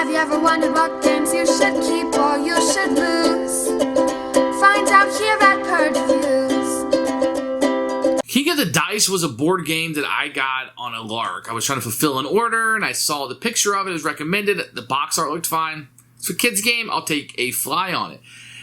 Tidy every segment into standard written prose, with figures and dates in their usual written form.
Have you ever wondered what games you should keep or you should lose? Find out here at Purge Reviews. King of the Dice was a board game that I got on a lark. I was trying to fulfill an order, and I saw the picture of it. It was recommended. The box art looked fine. It's a kid's game. I'll take a fly on it.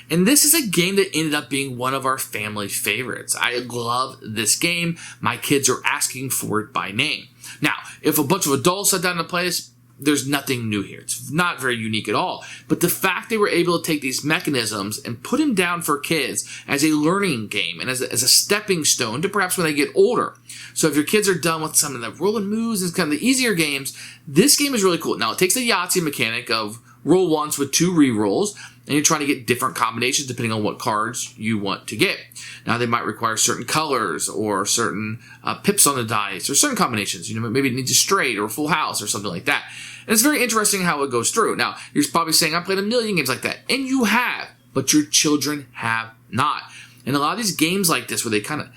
And this is a game that ended up being one of our family favorites. I love this game. My kids are asking for it by name. Now, if a bunch of adults sat down to play this, there's nothing new here. It's not very unique at all. But the fact they were able to take these mechanisms and put them down for kids as a learning game and as a stepping stone to perhaps when they get older. So if your kids are done with some of the roll and moves and kind of the easier games, this game is really cool. Now, it takes the Yahtzee mechanic of roll once with 2 re-rolls, and you're trying to get different combinations depending on what cards you want to get. Now, they might require certain colors or certain pips on the dice or certain combinations. You know, maybe it needs a straight or a full house or something like that. And it's very interesting how it goes through. Now, you're probably saying, I've played a million games like that. And you have, but your children have not. And a lot of these games like this where they kind of,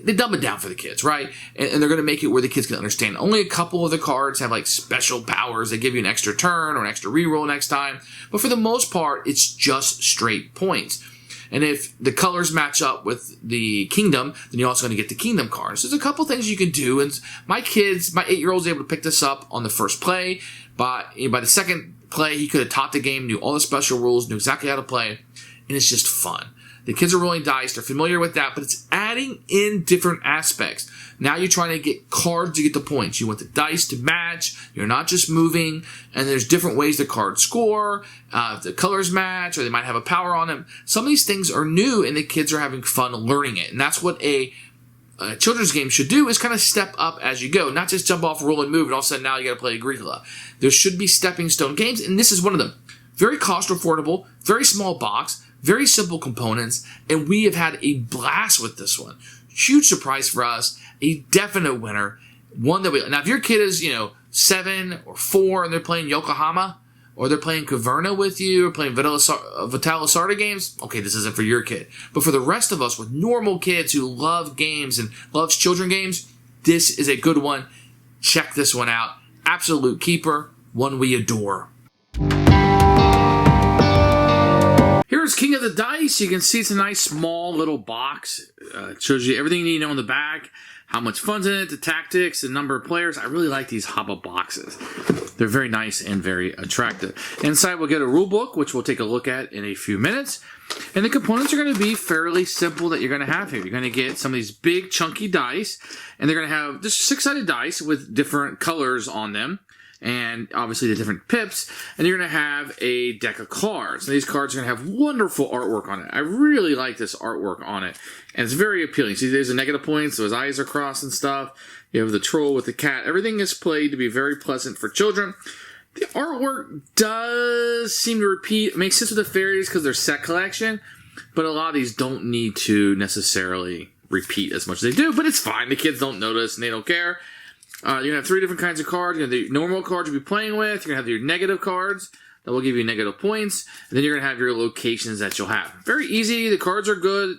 they dumb it down for the kids, right? And they're going to make it where the kids can understand. Only a couple of the cards have like special powers. They give you an extra turn or an extra reroll next time. But for the most part, it's just straight points. And if the colors match up with the kingdom, then you're also going to get the kingdom cards. So there's a couple things you can do. And my 8-year-old was able to pick this up on the first play. By the second play, he could have taught the game, knew all the special rules, knew exactly how to play. And it's just fun. The kids are rolling dice. They're familiar with that, but it's adding in different aspects. Now you're trying to get cards to get the points. You want the dice to match. You're not just moving. And there's different ways the cards score. If the colors match, or they might have a power on them. Some of these things are new, and the kids are having fun learning it. And that's what a children's game should do, is kind of step up as you go. Not just jump off, roll, and move, and all of a sudden now you got to play Agricola. There should be stepping stone games, and this is one of them. Very cost affordable, very small box, very simple components, and we have had a blast with this one. Huge surprise for us, a definite winner. One that now if your kid is, 7 or 4 and they're playing Yokohama, or they're playing Caverna with you, or playing Vital Lacerda games, okay, this isn't for your kid. But for the rest of us with normal kids who love games and loves children games, this is a good one. Check this one out. Absolute keeper, one we adore. Here's King of the Dice. You can see it's a nice small little box. It shows you everything you need to know on the back, how much fun's in it, the tactics, the number of players. I really like these HABA boxes. They're very nice and very attractive. Inside we'll get a rule book, which we'll take a look at in a few minutes. And the components are going to be fairly simple that you're going to have here. You're going to get some of these big chunky dice, and they're going to have just 6-sided dice with different colors on them. And obviously the different pips, and you're going to have a deck of cards. And these cards are going to have wonderful artwork on it. I really like this artwork on it, and it's very appealing. See, there's a negative point, so his eyes are crossed and stuff. You have the troll with the cat. Everything is played to be very pleasant for children. The artwork does seem to repeat. It makes sense with the fairies because they're set collection, but a lot of these don't need to necessarily repeat as much as they do, but it's fine. The kids don't notice, and they don't care. You're going to have 3 different kinds of cards. You're going to have the normal cards you'll be playing with. You're going to have your negative cards that will give you negative points. And then you're going to have your locations that you'll have. Very easy. The cards are good.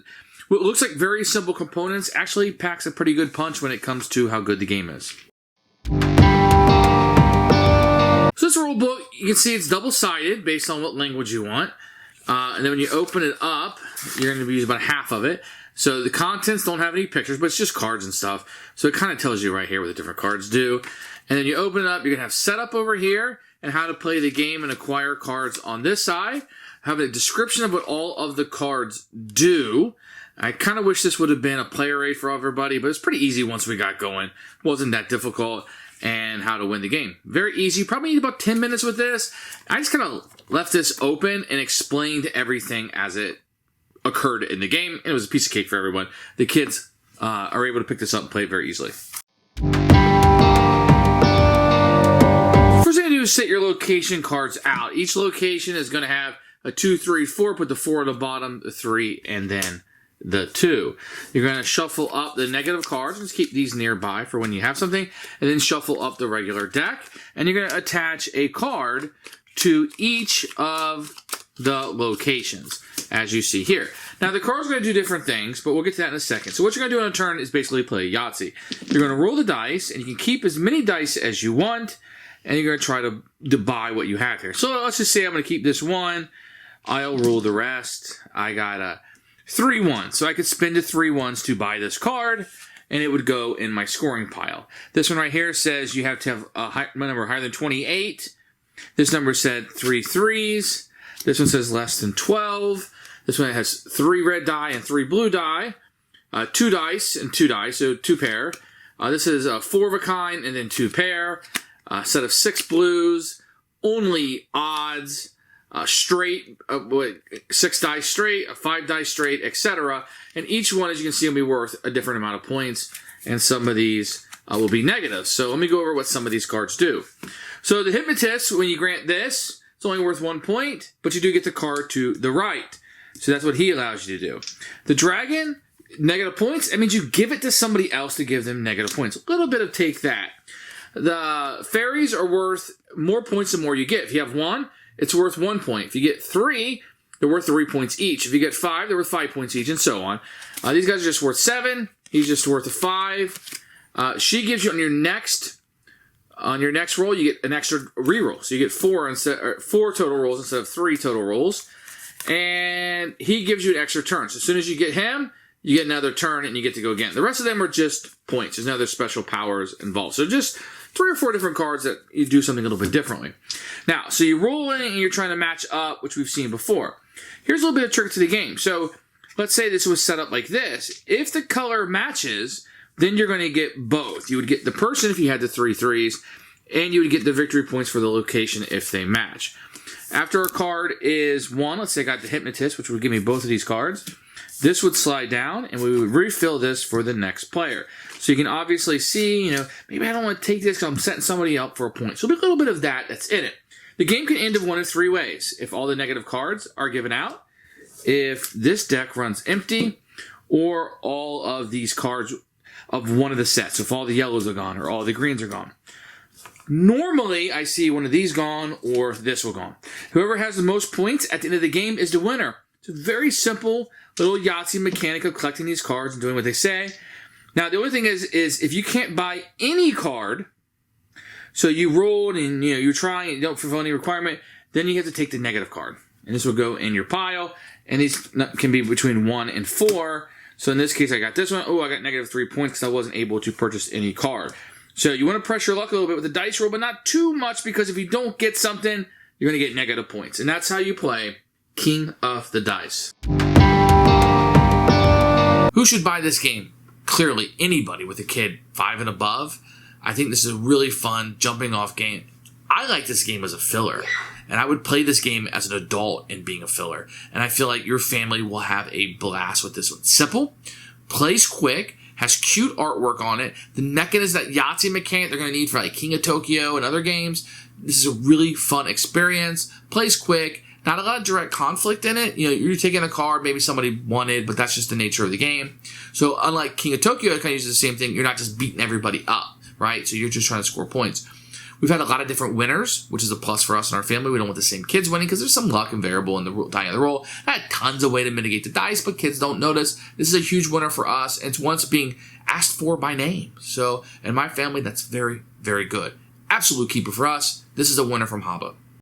What looks like very simple components actually packs a pretty good punch when it comes to how good the game is. So this rule book, you can see it's double-sided based on what language you want. And then when you open it up, you're going to use about half of it. So the contents don't have any pictures, but it's just cards and stuff. So it kind of tells you right here what the different cards do. And then you open it up, you're going to have setup over here and how to play the game and acquire cards on this side. Have a description of what all of the cards do. I kind of wish this would have been a player aid for everybody, but it's pretty easy once we got going. It wasn't that difficult. And how to win the game. Very easy. Probably need about 10 minutes with this. I just kind of left this open and explained everything as it occurred in the game, and it was a piece of cake for everyone. The kids are able to pick this up and play it very easily. First thing to do is set your location cards out. Each location is going to have a 2, 3, 4. Put the 4 on the bottom, the 3, and then the 2. You're going to shuffle up the negative cards. Just keep these nearby for when you have something, and then shuffle up the regular deck. And you're going to attach a card to each of the locations, as you see here. Now, the cards are going to do different things, but we'll get to that in a second. So what you're going to do on a turn is basically play Yahtzee. You're going to roll the dice, and you can keep as many dice as you want, and you're going to try to buy what you have here. So let's just say I'm going to keep this one. I'll rule the rest. I got 3 1s. So I could spend the 3 1s to buy this card, and it would go in my scoring pile. This one right here says you have to have a number higher than 28. This number said 3 3s. This one says less than 12. This one has 3 red die and 3 blue die. 2 dice and 2 dice, so 2 pair. This is 4 of a kind and then 2 pair. A set of 6 blues. Only odds. Straight, 6 dice straight, a 5 dice straight, etc. And each one, as you can see, will be worth a different amount of points. And some of these will be negative. So let me go over what some of these cards do. So the Hypnotist, when you grant this, it's only worth 1 point, but you do get the card to the right. So that's what he allows you to do. The Dragon, negative points. That means you give it to somebody else to give them negative points. A little bit of take that. The Fairies are worth more points the more you get. If you have 1, it's worth 1 point. If you get 3, they're worth 3 points each. If you get 5, they're worth 5 points each, and so on. These guys are just worth 7. He's just worth a 5. She gives you on your next roll, you get an extra reroll. So you get 4 total rolls instead of 3 total rolls. And he gives you an extra turn. So as soon as you get him, you get another turn, and you get to go again. The rest of them are just points. There's no other special powers involved. So just 3 or 4 different cards that you do something a little bit differently. Now, so you roll in and you're trying to match up, which we've seen before. Here's a little bit of trick to the game. So let's say this was set up like this. If the color matches, then you're going to get both. You would get the person if you had the 3 3s, and you would get the victory points for the location if they match. After a card is 1, let's say I got the Hypnotist, which would give me both of these cards. This would slide down, and we would refill this for the next player. So you can obviously see, maybe I don't want to take this because I'm setting somebody up for a point. So there'll be a little bit of that's in it. The game can end of one of 3 ways. If all the negative cards are given out, if this deck runs empty, or all of these cards of one of the sets. If all the yellows are gone, or all the greens are gone. Normally, I see one of these gone, or this will gone. Whoever has the most points at the end of the game is the winner. It's a very simple little Yahtzee mechanic of collecting these cards and doing what they say. Now, the only thing is if you can't buy any card, so you rolled and you're trying and you don't fulfill any requirement, then you have to take the negative card. And this will go in your pile, and these can be between 1 and 4. So in this case, I got this one. Oh, I got negative 3 points because I wasn't able to purchase any card. So you want to press your luck a little bit with the dice roll, but not too much, because if you don't get something, you're going to get negative points. And that's how you play King of the Dice. Who should buy this game? Clearly, anybody with a kid 5 and above. I think this is a really fun jumping off game. I like this game as a filler, and I would play this game as an adult in being a filler. And I feel like your family will have a blast with this one. Simple, plays quick, has cute artwork on it. The neck is that Yahtzee mechanic they're going to need for like King of Tokyo and other games. This is a really fun experience. Plays quick. Not a lot of direct conflict in it. You're taking a card maybe somebody wanted, but that's just the nature of the game. So unlike King of Tokyo, it kind of uses the same thing. You're not just beating everybody up, right? So you're just trying to score points. We've had a lot of different winners, which is a plus for us and our family. We don't want the same kids winning because there's some luck and variable in the dying of the roll. I had tons of way to mitigate the dice, but kids don't notice. This is a huge winner for us, and it's once being asked for by name. So in my family, that's very, very good. Absolute keeper for us. This is a winner from HABA.